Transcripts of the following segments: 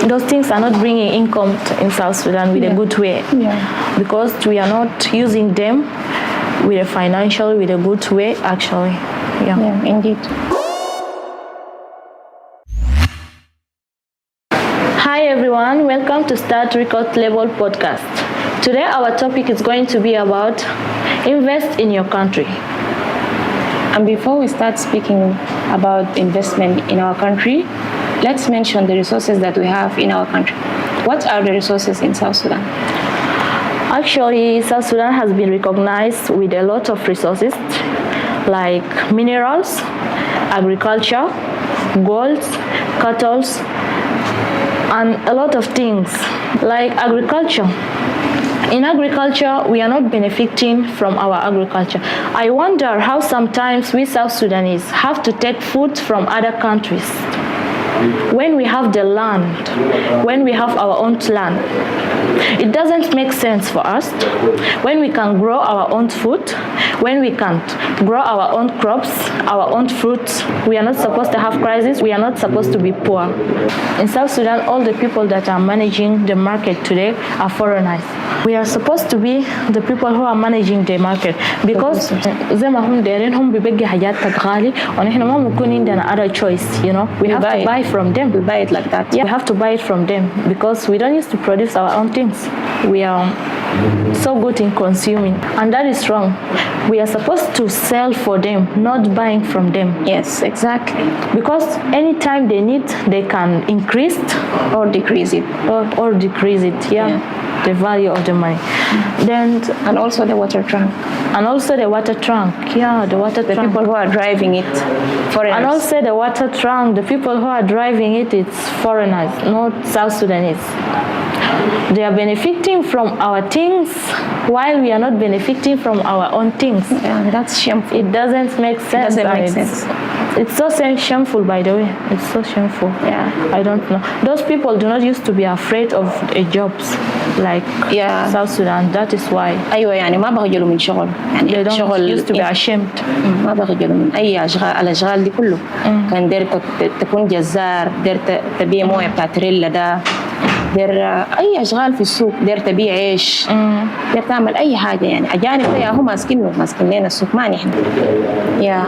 those things are not bringing income in South Sudan with a good way. Because we are not using them with a financial, with a good way, actually. Yeah, indeed. Hi everyone, welcome to Start Record Level Podcast. Today our topic is going to be about invest in your country. And before we start speaking about investment in our country, let's mention the resources that we have in our country. What are the resources in South Sudan? Actually, South Sudan has been recognized with a lot of resources like minerals, agriculture, gold, cattle, and a lot of things like agriculture. In agriculture, we are not benefiting from our agriculture. I wonder how sometimes we South Sudanese have to take food from other countries when we have the land, when we have our own land. It doesn't make sense for us when we can grow our own food, when we can grow our own crops, our own fruits. We are not supposed to have crisis. We are not supposed to be poor. In South Sudan, all the people that are managing the market today are foreigners. We are supposed to be the people who are managing the market because زي ما هم دايرينهم بيبقي حاجات غالي ونحن ما بنكون عندنا other choice, you know. We have to buy from them. We buy it like that. Yeah, we have to buy it from them because we don't used to produce our own things. We are so good in consuming, and that is wrong. We are supposed to sell for them, not buying from them. Yes, exactly. Because anytime they need, they can increase or decrease it. Or decrease it, yeah. The value of the money. Then and also the water trunk. And also the water trunk, yeah, the water trunk. The people who are driving it, foreigners. And also the water trunk, the people who are driving it, it's foreigners, not South Sudanese. They are benefiting from our things while we are not benefiting from our own things. Yeah, that's shameful. It doesn't make sense. It doesn't make sense. It's so shameful, by the way. It's so shameful. Yeah. I don't know. Those people do not used to be afraid of jobs like South Sudan. That is why. أيوة يعني ما بخجلوا من شغل. يعني they don't used to be ashamed. ما بخجلوا من أي الأشغال دي كله. كان دير تكون جزار، دير تبيع موية بتاعت ريلا ده. دير أي أشغال في السوق، دير تبيع عيش، دير تعمل أي حاجة يعني أجانب ده هم ماسكين لنا السوق ما نحن. Yeah.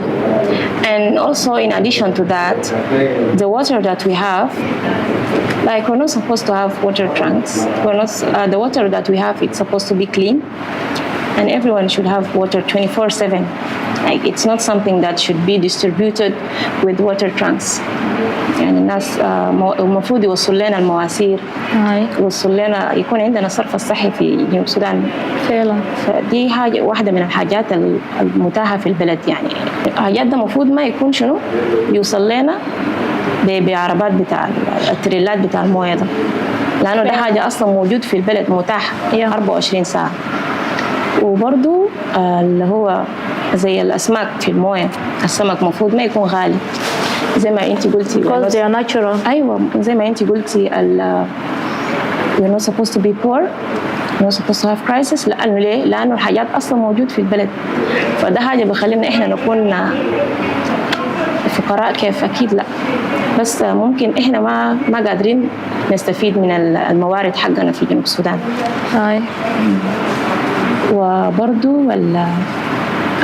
And also in addition to that, the water that we have, like we're not supposed to have water trunks. We're not the water that we have. It's supposed to be clean, and everyone should have water 24/7. Like it's not something that should be distributed with water trunks. يعني الناس المفروض يوصل لنا المواسير يوصل لنا يكون عندنا الصرف الصحي في جنوب السودان فعلا. فدي حاجة واحدة من الحاجات المتاحة في البلد يعني الحاجات ده المفروض ما يكون شنو يوصل لنا بعربات بتاع التريلات بتاع المويه ده لأنه ده حاجة أصلا موجود في البلد متاح 24 ساعة وبرضو اللي هو زي الأسماك في المويه السمك مفروض ما يكون غالي زي ما أنت قلتي because they are natural. أيوة زي ما أنت قلتي you're not supposed to be poor, you're not supposed to have crisis. لأنه ليه؟ لأنه الحاجات أصلا موجود في البلد فده حاجة بخلينا إحنا نكون فقراء كيف أكيد لا بس ممكن إحنا ما قادرين نستفيد من الموارد حقنا في جنوب السودان. وبرضو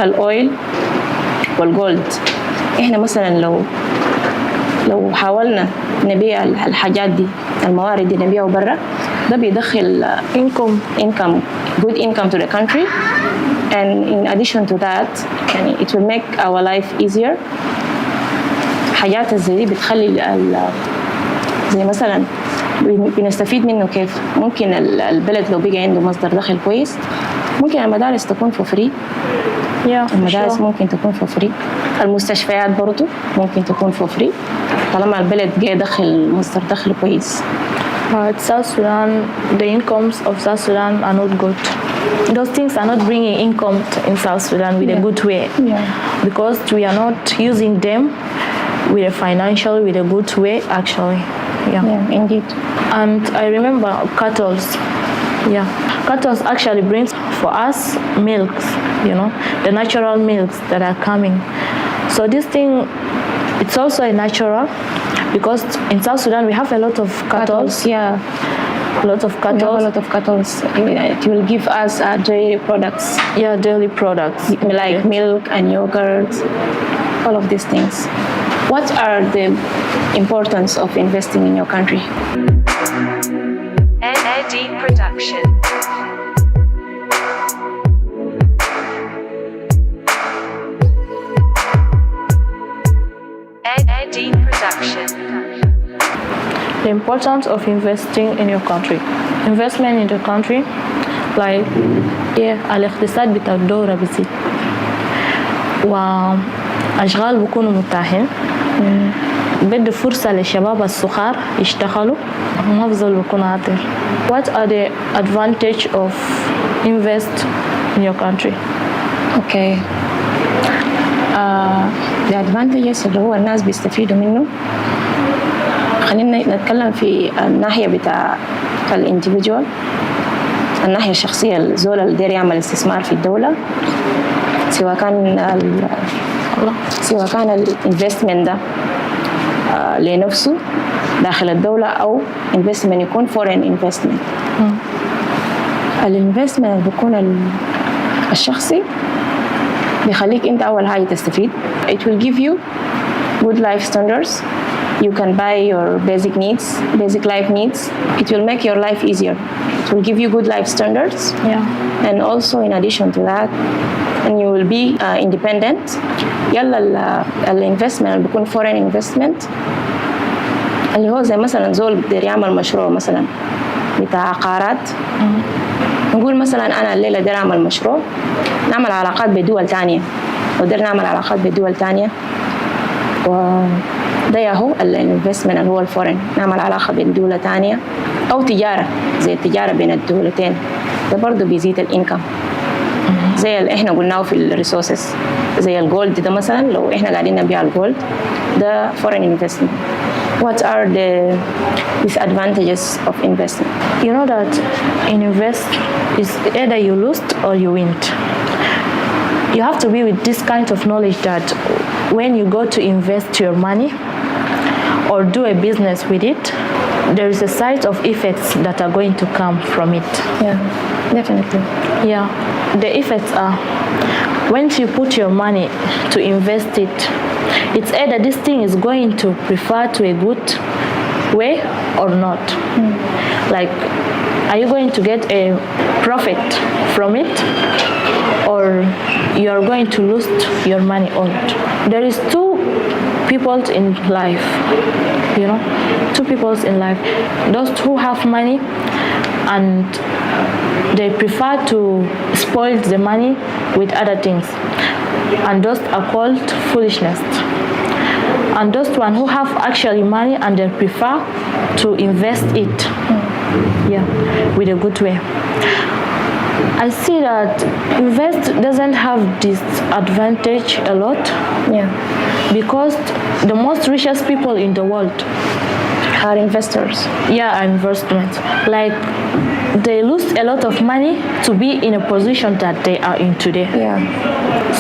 الأويل والجولد إحنا مثلا لو حاولنا نبيع الحاجات دي الموارد دي نبيعه برا ده بيدخل good income to the country and in addition to that يعني it will make our life easier. حاجات زي دي بتخلي زي مثلا بنستفيد منه كيف ممكن البلد لو بقى عنده مصدر دخل كويس ممكن المدارس تكون for free. المدارس ممكن تكون for free. المستشفيات برضو ممكن تكون for free طالما البلد جاي دخل مصدر دخل كويس. But South Sudan, the incomes of South Sudan are not good. Those things are not bringing income in South Sudan with a good way because we are not using them with a financial, with a good way actually. Yeah, indeed. And I remember cattle actually brings for us milks, you know, the natural milks that are coming. So this thing, it's also a natural because in South Sudan we have a lot of cattle. Yeah. Lots of We have a cattle. lot of cattle. It will give us dairy products. Yeah, dairy products. Like milk and yogurt, all of these things. What are the importance of investing in your country? NAD Production. NAD Production. The importance of investing in your country. Investment in the country, like الاقتصاد بتاع الدولة بيزيد وأشغال بيكونوا متاحين بدي فرصة للشباب الصغار يشتغلوا ما بيظلوا بيكونوا عاطل. What are the advantage of invest in your country? Okay. The advantages اللي هو الناس بيستفيدوا منه. خلينا نتكلم في الناحية بتاع الانdividual، الناحية الشخصية الزول اللي داير يعمل استثمار في الدولة، سواء كان الانفستمنت ده لنفسه داخل الدولة أو انفستمنت يكون فورين انفستمنت. الانفستمنت اللي بيكون الشخصي بيخليك أنت أول حاجة تستفيد. It will give you good life standards. You can buy your basic life needs. It will make your life easier. It will give you good life standards. Yeah. And also in addition to that, and you will be independent. يلا الانفستمنت اللي بيكون foreign investment اللي هو زي مثلا زول بيقدر يعمل مشروع مثلا بتاع عقارات. نقول مثلا أنا الليلة داير أعمل مشروع، نعمل علاقات بدول تانية وداير نعمل علاقات بدول تانية، ده هو الانفستمنت اللي هو الفورين، نعمل علاقة بين دولة تانية أو تجارة زي التجارة بين الدولتين، ده برضه بيزيد الانكم. زي اللي احنا قلناه في الريسورسز زي الجولد ده مثلا، لو احنا قاعدين نبيع الجولد ده foreign investment. What are the disadvantages of investing? You know that in invest is either you lose or you win. You have to be with this kind of knowledge that when you go to invest your money or do a business with it, there is a side of effects that are going to come from it. Yeah, definitely. Yeah, the effects are once you put your money to invest it, it's either this thing is going to prefer to a good way or not. Like, are you going to get a profit from it or you are going to lose your money on it? There is two people in life, you know, two people in life. Those who have money and they prefer to spoil the money with other things, and those are called foolishness. And those one who have actually money and they prefer to invest it, with a good way. I see that invest doesn't have this advantage a lot, because the most richest people in the world are investors. Are investments. Like, they lose a lot of money to be in a position that they are in today.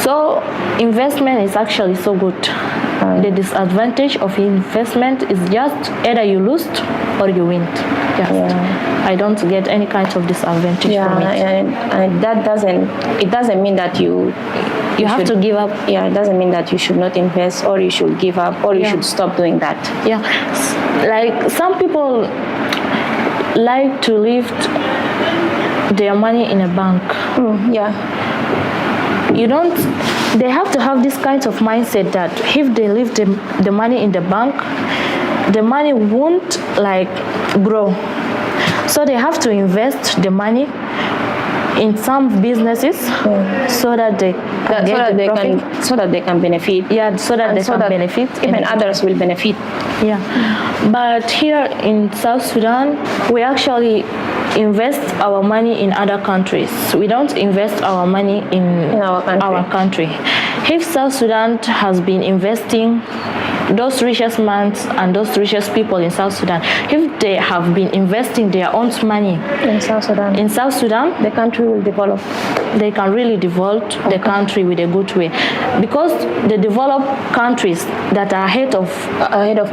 So investment is actually so good. The disadvantage of investment is just either you lose or you win. I don't get any kind of disadvantage from it. And that doesn't mean that you have to give up. It doesn't mean that you should not invest or you should give up or you should stop doing that. Like, some people like to leave their money in a bank. They have to have this kind of mindset that if they leave the money in the bank, the money won't like grow. So they have to invest the money in some businesses so that they can so that they can benefit. So that they can benefit. Even others will benefit. But here in South Sudan, we actually invest our money in other countries. We don't invest our money in our country. If South Sudan has been investing those richest men and those richest people in South Sudan, if they have been investing their own money In South Sudan, the country will develop. they can really develop the country with a good way, because the developed countries that are ahead of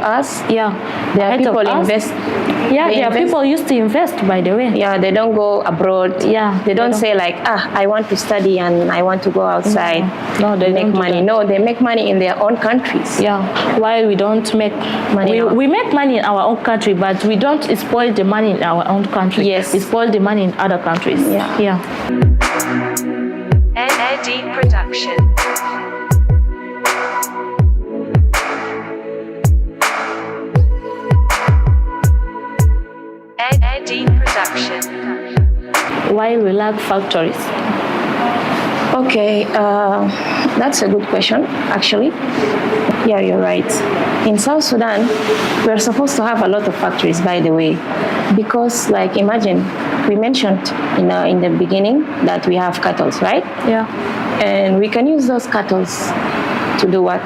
Us. yeah There are ahead of people us, invest. yeah they there are invest. people used to invest, by the way. Yeah, they don't go abroad. Yeah, they don't don't. say like, I want to study and I want to go outside. No, they make don't do money. that. No, they make money in their own countries. Yeah, while we don't make Money we make money in our own country, but we don't spoil the money in our own country. Yes. We spoil the money in other countries. Yeah. NED Production. NED Production. While we lack factories. Okay, that's a good question, actually. Yeah, you're right. In South Sudan, we're supposed to have a lot of factories, by the way, because, like, imagine, we mentioned in the beginning that we have cattle, right? Yeah. And we can use those cattle to do what?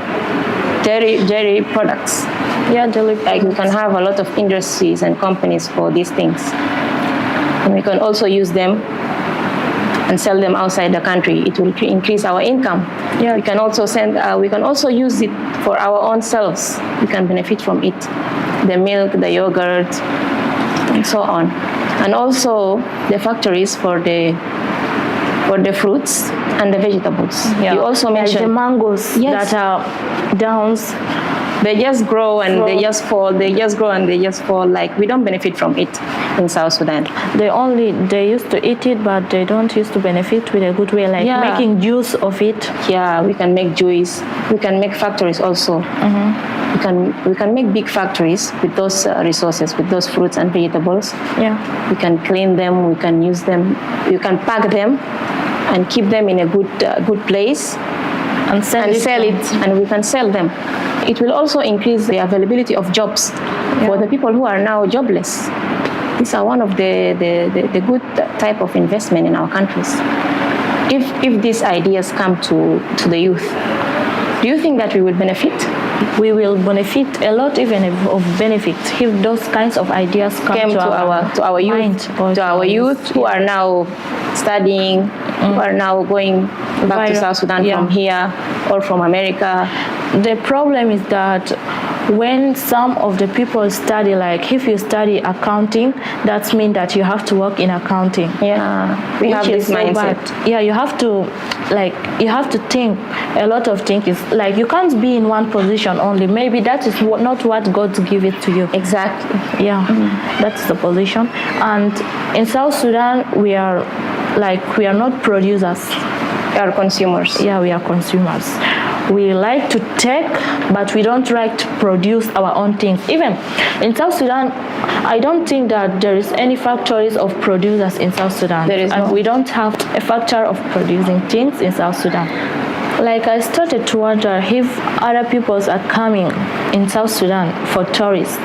Dairy products. Yeah, Like, we can have a lot of industries and companies for these things. And we can also use them and sell them outside the country. It will increase our income. Yeah. We can also we can also use it for our own selves. We can benefit from it. The milk, the yogurt, and so on. And also the factories for the fruits and the vegetables. Yeah. You also Like the mentioned mangoes Yes. that are downs. they just grow and Grow. they just fall. They just grow and they just fall. Like, we don't benefit from it in South Sudan. They used to eat it, but they don't used to benefit with a good way, like Yeah. making juice of it. Yeah, we can make juice. We can make factories also. We can make big factories with those resources, with those fruits and vegetables. Yeah. We can clean them. We can use them. You can pack them and keep them in a good place And sell it, and we can sell them. It will also increase the availability of jobs for the people who are now jobless. These are one of the good type of investment in our countries. If these ideas come to the youth, do you think that we will benefit? We will benefit a lot, even of benefit, if those kinds of ideas Came to our youth, mind or to our youth who are now studying, who are now going back to South Sudan from here or from America. The problem is that when some of the people study, like if you study accounting, that means that you have to work in accounting. Yeah, we have Which this is so mindset. bad. Yeah, you have to think a lot of things. It's like you can't be in one position only. Maybe that is not what God give it to you. Exactly. Yeah, that's the position. And in South Sudan, we are not producers. We are consumers. Yeah, we are consumers. We like to take, but we don't like to produce our own things. Even in South Sudan, I don't think that there is any factories of producers in South Sudan. There is and no. we don't have a factory of producing things in South Sudan. Like, I started to wonder if other peoples are coming in South Sudan for tourists.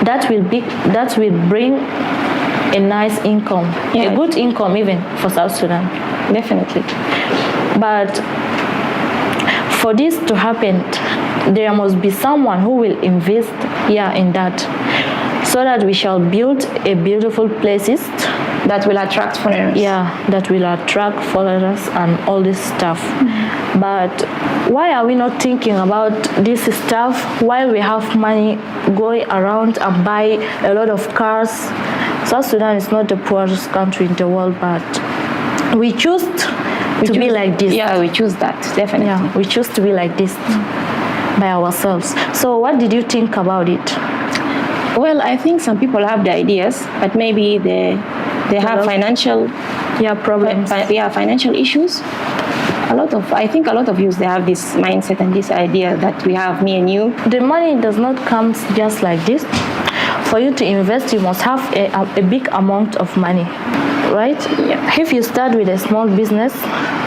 That will bring a nice income, a good income even for South Sudan. Definitely. But for this to happen, there must be someone who will invest in that, so that we shall build a beautiful places That will attract foreigners. Yeah, that will attract foreigners and all this stuff. But why are we not thinking about this stuff while we have money going around and buy a lot of cars? South Sudan is not the poorest country in the world, but we choose to be like this. Yeah, we choose that, definitely. Yeah, we choose to be like this by ourselves. So what did you think about it? Well, I think some people have the ideas, but maybe they have financial problems. Financial issues. I think a lot of youth, they have this mindset and this idea that we have, me and you. The money does not come just like this. For you to invest, you must have a big amount of money, right? Yeah. If you start with a small business,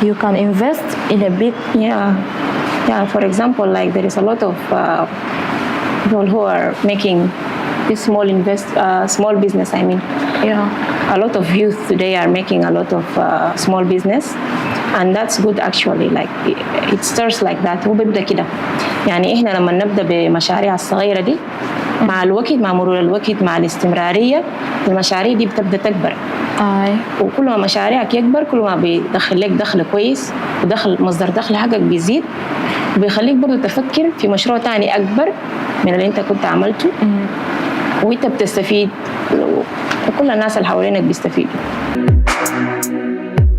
you can invest in a big. Yeah. For example, like, there is a lot of people who are making this small business. I mean, Yeah. a lot of youth today are making a lot of small business, and that's good actually. Like it starts like that. هو بيبدأ كده. يعني إحنا لما نبدأ بمشاريع الصغيرة دي مع الوقت، مع مرور الوقت، مع الاستمرارية، المشاريع دي بتبدأ تكبر. وكل ما مشاريعك يكبر كل ما بيدخل لك دخل كويس، ودخل مصدر دخل حقك بيزيد، وبيخليك برضو تفكر في مشروع تاني أكبر من اللي أنت كنت عملته. وأنت بتستفيد وكل الناس اللي حوالينك بيستفيدوا.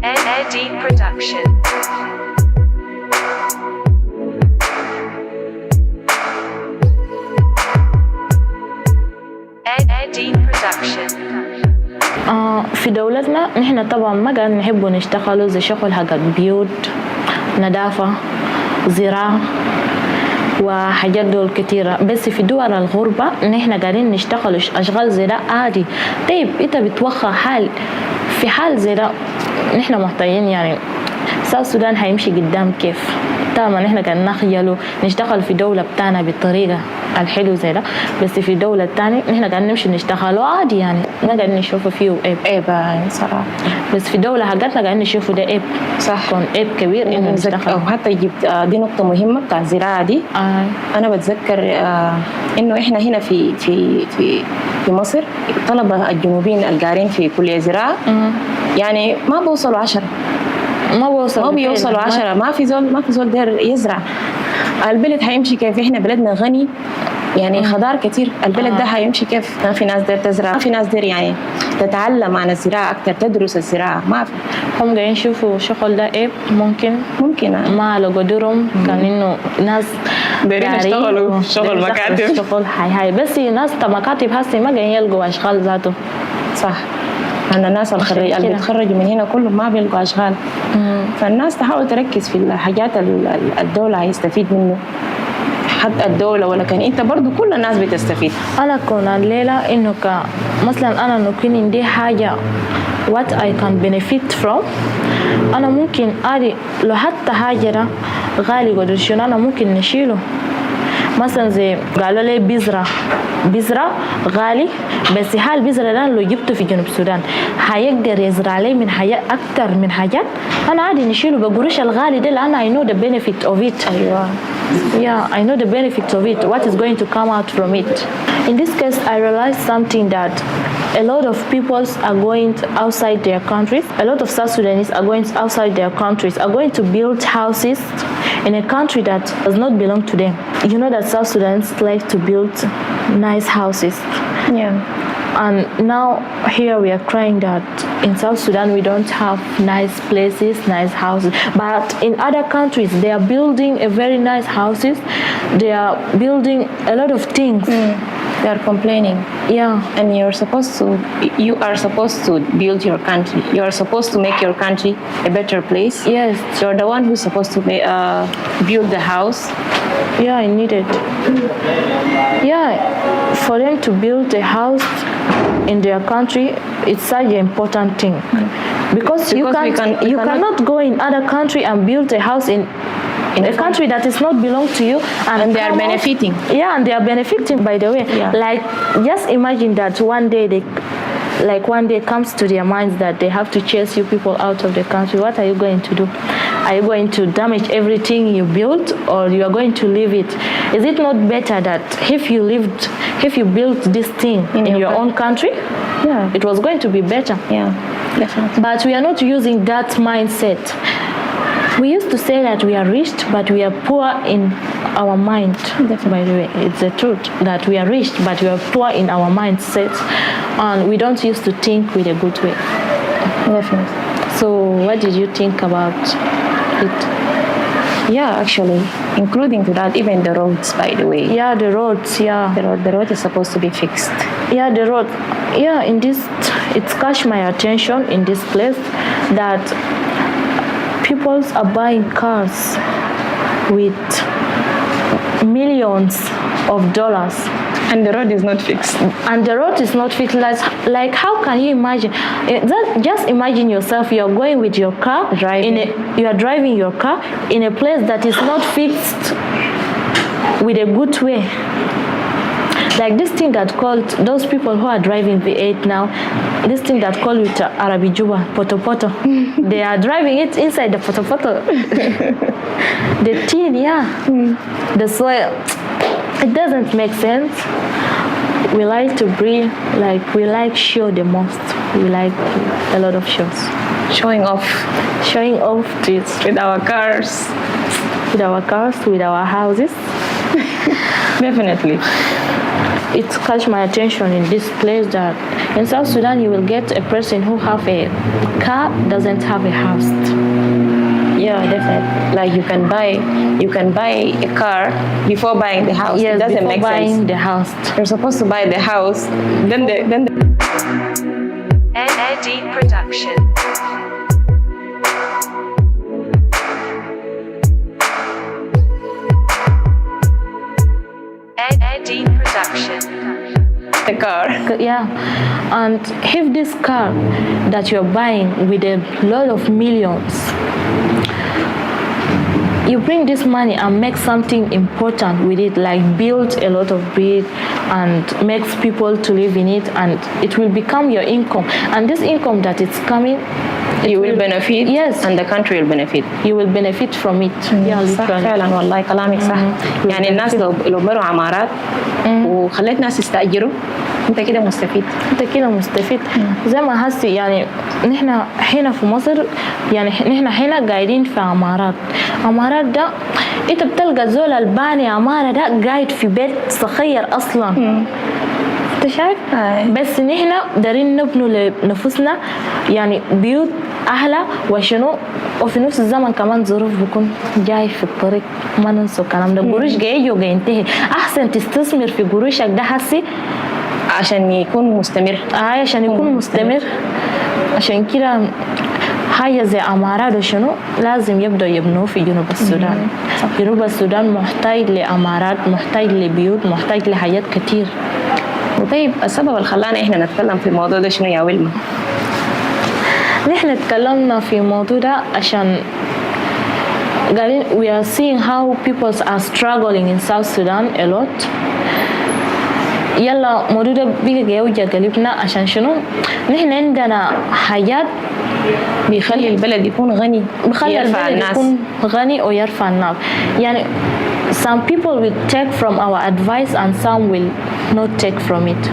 NAD Production. NAD Production. في دولتنا نحن طبعا ما قاعد نحبوا نشتغلوا زي شغل حق بيوت، نظافة، زراعة وحاجات دول كتيرة. بس في دول الغربة نحن قاعدين نشتغل أشغال زي ده عادي. طيب أنت بتوخى حال في حال زي ده نحن محتاجين يعني ساوث السودان هيمشي قدام كيف؟ طبعا نحن قاعدين نخجلوا نشتغل في دولة بتاعنا بالطريقة الحلو زي ده، بس في دولة الثانية نحن قاعدين نمشي نشتغلوا عادي يعني ما قاعدين نشوفوا فيه عيب يعني صراحة. بس في دولة حقتنا قاعدين نشوفوا ده عيب، صح، كون عيب كبير إنه نشتغل. وحتى جبت دي نقطة مهمة بتاع الزراعة دي. أنا بتذكر إنه إحنا هنا في مصر الطلبة الجنوبيين القارين في كلية زراعة يعني ما بوصلوا 10، ما بيوصلوا 10. ما في زول داير يزرع. البلد هيمشي كيف؟ احنا بلدنا غني يعني خضار كتير. البلد ده هيمشي كيف؟ ما في ناس داير تزرع، ما في ناس داير يعني تتعلم عن الزراعة أكتر، تدرس الزراعة. ما في. هم قاعدين يشوفوا شغل ده عيب. ممكن ما على قدرهم كان إنه ناس دايرين يشتغلوا شغل مكاتب، شغل هاي بس ناس مكاتب هسه ما قاعدين يلقوا أشغال ذاته. صح. أنا الناس اللي بيتخرجوا من هنا كلهم ما بيلقوا أشغال. فالناس تحاول تركز في الحاجات الدولة هيستفيد منه، حتى الدولة ولكن أنت برضو كل الناس بتستفيد. أنا كون الليلة إنه مثلا أنا ممكن عندي حاجة what I can benefit from. أنا ممكن لو حتى حاجة غالي قدر أنا ممكن نشيله. مثلا زي قالوا لي بذرة غالي، بس هل البذرة ده لو جبته في جنوب السودان هيقدر يزرع لي من حاجات أكتر من حاجات أنا عادي نشيله بقروش الغالي ده لأن I know the benefit of it. أيوة. Yeah, I know the benefit of it, what is going to come out from it. In this case, I realized something that a lot of peoples are going outside their countries. A lot of South Sudanese are going outside their countries, are going to build houses in a country that does not belong to them. You know that South Sudanese like to build nice houses. Yeah. And now here we are crying that in South Sudan we don't have nice places, nice houses. But in other countries they are building a very nice houses. They are building a lot of things. They are complaining. Yeah. And you are supposed to build your country. You are supposed to make your country a better place. Yes. You are the one who's supposed to build the house. Yeah, I need it. Yeah, for them to build a house in their country, it's such an important thing. Because you cannot go in other country and build a house in a country that is not belong to you, and they are benefiting. Yeah, and they are benefiting, by the way. Yeah. Like, just imagine that one day comes to their minds that they have to chase you people out of the country. What are you going to do? Are you going to damage everything you built, or you are going to leave it? Is it not better that if you built this thing in your own country, yeah, it was going to be better? Yeah, definitely. But we are not using that mindset. We used to say that we are rich, but we are poor in our mind. Definitely. By the way, it's the truth that we are rich, but we are poor in our mindset, and we don't used to think with a good way. Definitely. So, what did you think about it? Yeah, actually, including to that, even the roads, by the way. Yeah, the roads. Yeah, the road is supposed to be fixed. Yeah, the road. Yeah, it's catch my attention in this place that people are buying cars with millions of dollars, and the road is not fixed. Like how can you imagine? Just imagine yourself. You are going with your car, you are driving your car in a place that is not fixed with a good way. Like this thing that called those people who are driving V8 now, this thing that called with Arabi Juba, poto poto. They are driving it inside the poto poto. The tin, the soil. It doesn't make sense. We like to breathe, like we like show the most. We like a lot of shows. Showing off To it. with our cars. With our cars, with our houses. Definitely. It catch my attention in this place that in South Sudan you will get a person who have a car doesn't have a house. Yeah, definitely. Like you can buy a car before buying the house. Yes, it doesn't before make buying sense. the house. You're supposed to buy the house, then the Dean Production. Dean Production. the car. Yeah, and if this car that you're buying with a lot of millions, you bring this money and make something important with it, like build a lot of breed and makes people to live in it, and it will become your income. And this income that it's coming, You will benefit. Yes. And the country will benefit. You will benefit from it. Yeah, صح literally. فعلا والله كلامك صح. يعني الناس لو بنوا عمارات وخليت ناس يستأجروا انت كده مستفيد. انت كده مستفيد. زي ما هسي يعني نحن هنا في مصر، يعني نحن هنا قاعدين في عمارات ده انت بتلقى زول الباني عمارة ده قاعد في بيت صغير اصلا. انت شايف؟ بس نحن دارين نبنوا لنفسنا يعني بيوت احلى وشنو، وفي نفس الزمن كمان ظروف بيكون جاي في الطريق، ما ننسوا الكلام ده. قروش جاي وجاي ينتهي، احسن تستثمر في قروشك ده هسي عشان يكون مستمر. عشان يكون مستمر. عشان كده حاجة زي عمارات وشنو لازم يبدأ يبنوه في جنوب السودان. جنوب السودان محتاج لعمارات، محتاج لبيوت، محتاج لحاجات كتير. وطيب السبب اللي خلانا احنا نتكلم في الموضوع ده شنو يا ويلما؟ نحن تكلمنا في الموضوع ده عشان قاعدين we are seeing how people are struggling in South Sudan a lot. يلا الموضوع ده بيجي يوجه قلبنا عشان شنو؟ نحن عندنا حاجات بيخلي البلد يكون غني، بخلي البلد يكون غني ويرفع الناس. يعني some people will take from our advice and some will not take from it,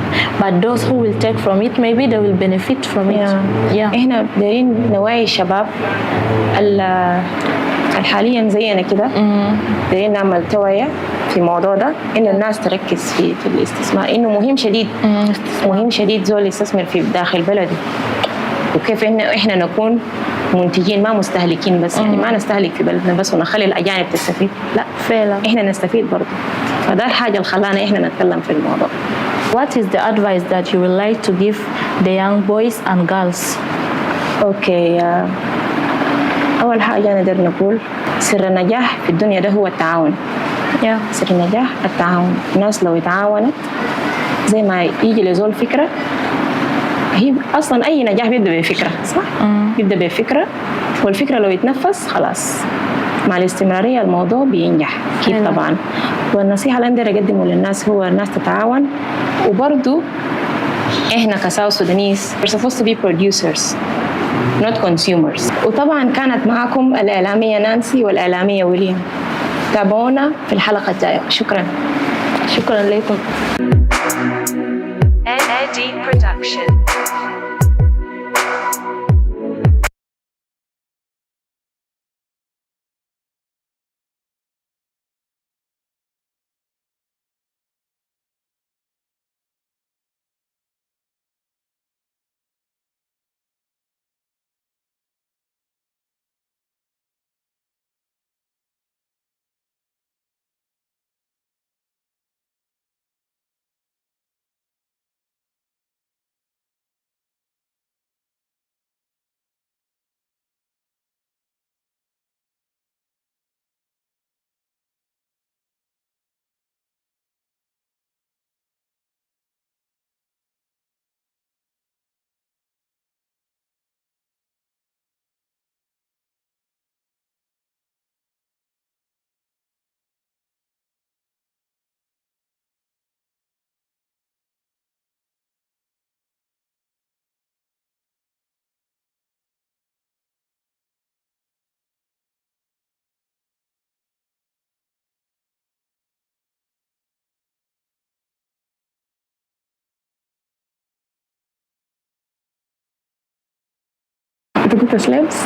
but those who will take from it maybe they will benefit from it. احنا دايرين نوعي الشباب الحاليا زينا كده، دايرين نعمل توعية في الموضوع ده، إن الناس تركز في الاستثمار، إنه مهم شديد زول يستثمر في داخل بلده، وكيف إن إحنا نكون منتجين ما مستهلكين بس. يعني ما نستهلك في بلدنا بس ونخلي الأجانب تستفيد، لا فعلا إحنا نستفيد برضه. فده الحاجة اللي خلانا إحنا نتكلم في الموضوع. What is the advice that you would like to give the young boys and girls? أوكي، أول حاجة نقدر نقول سر النجاح في الدنيا ده هو التعاون. سر النجاح التعاون. الناس لو تعاونت زي ما يجي لزول فكرة، هي أصلا أي نجاح بيبدأ بفكرة، صح؟ بيبدأ بفكرة، والفكرة لو يتنفس خلاص مع الاستمرارية الموضوع بينجح أكيد طبعا. والنصيحة اللي أقدر أقدمه للناس هو الناس تتعاون، وبرضو إحنا كساو سودانيس we're supposed to be producers not consumers. وطبعا كانت معكم الإعلامية نانسي والإعلامية ويليام. تابعونا في الحلقة الجاية. شكرا لكم. Dean Production. انت قلت سليبس